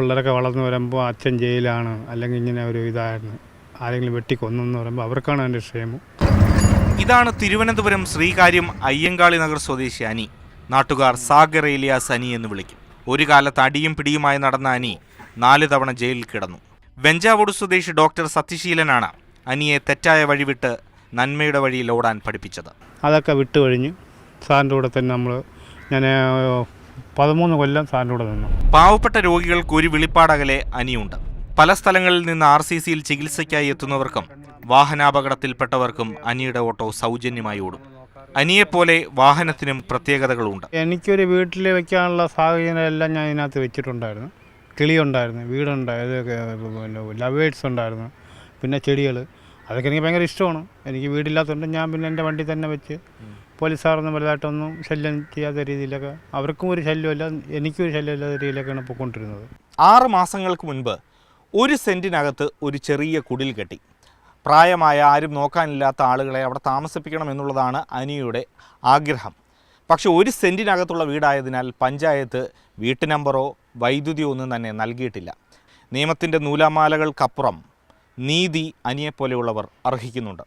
പിള്ളേരൊക്കെ വളർന്നു വരുമ്പോൾ അച്ഛൻ ജയിലാണ്, അല്ലെങ്കിൽ ഇങ്ങനെ ഒരു ഇതായിരുന്നു, ആരെങ്കിലും വെട്ടിക്കൊന്നെന്ന് പറയുമ്പോൾ അവർക്കാണ് അതിൻ്റെ ക്ഷേമം. ഇതാണ് തിരുവനന്തപുരം ശ്രീകാര്യം അയ്യങ്കാളി നഗർ സ്വദേശി അനി. നാട്ടുകാർ സാഗർ ഏലിയാസ് അനി എന്ന് വിളിക്കും. ഒരു കാലത്ത് അടിയും പിടിയുമായി നടന്ന അനി 4 തവണ ജയിലിൽ കിടന്നു. വെഞ്ചാവോട് സ്വദേശി ഡോക്ടർ സത്യശീലനാണ് അനിയെ തെറ്റായ വഴി വിട്ട് നന്മയുടെ വഴിയിൽ ഓടാൻ പഠിപ്പിച്ചത്. അതൊക്കെ വിട്ടുകഴിഞ്ഞ് സാറിൻ്റെ കൂടെ തന്നെ ഞാൻ 13 കൊല്ലം സാറിൻ്റെ കൂടെ നിന്നു. പാവപ്പെട്ട രോഗികൾക്ക് ഒരു വിളിപ്പാടകലെ അനിയുണ്ട്. പല സ്ഥലങ്ങളിൽ നിന്ന് RCCയിൽ ചികിത്സയ്ക്കായി എത്തുന്നവർക്കും വാഹനാപകടത്തിൽപ്പെട്ടവർക്കും അനിയുടെ ഓട്ടോ സൗജന്യമായി ഓടും. അനിയെപ്പോലെ വാഹനത്തിനും പ്രത്യേകതകളുണ്ട്. എനിക്കൊരു വീട്ടിൽ വെക്കാനുള്ള സാഹചര്യം എല്ലാം ഞാൻ ഇതിനകത്ത് വെച്ചിട്ടുണ്ടായിരുന്നു. കിളിയുണ്ടായിരുന്നു, വീടുണ്ടായിരുന്നു, ലവേഴ്സ് ഉണ്ടായിരുന്നു, പിന്നെ ചെടികൾ. അതൊക്കെ എനിക്ക് ഭയങ്കര ഇഷ്ടമാണ്. എനിക്ക് വീടില്ലാത്തതുകൊണ്ട് ഞാൻ പിന്നെ എൻ്റെ വണ്ടി തന്നെ വെച്ച് പോലീസുകാരൊന്നും വലുതായിട്ടൊന്നും ശല്യം ചെയ്യാത്ത രീതിയിലൊക്കെ, അവർക്കും ഒരു ശല്യമില്ല, എനിക്കും ഒരു ശല്യമില്ലാത്ത രീതിയിലൊക്കെയാണ് പോയിക്കൊണ്ടിരുന്നത്. 6 മാസങ്ങൾക്ക് മുൻപ് 1 സെൻറ്റിനകത്ത് ഒരു ചെറിയ കുടിൽ കെട്ടി. പ്രായമായ ആരും നോക്കാനില്ലാത്ത ആളുകളെ അവിടെ താമസിപ്പിക്കണം എന്നുള്ളതാണ് അനിയുടെ ആഗ്രഹം. പക്ഷേ 1 സെൻറ്റിനകത്തുള്ള വീടായതിനാൽ പഞ്ചായത്ത് വീട്ടു നമ്പറോ വൈദ്യുതിയോ ഒന്നും തന്നെ നൽകിയിട്ടില്ല. നിയമത്തിൻ്റെ നൂലാമാലകൾക്കപ്പുറം നീതി അനിയെപ്പോലെയുള്ളവർ അർഹിക്കുന്നുണ്ട്.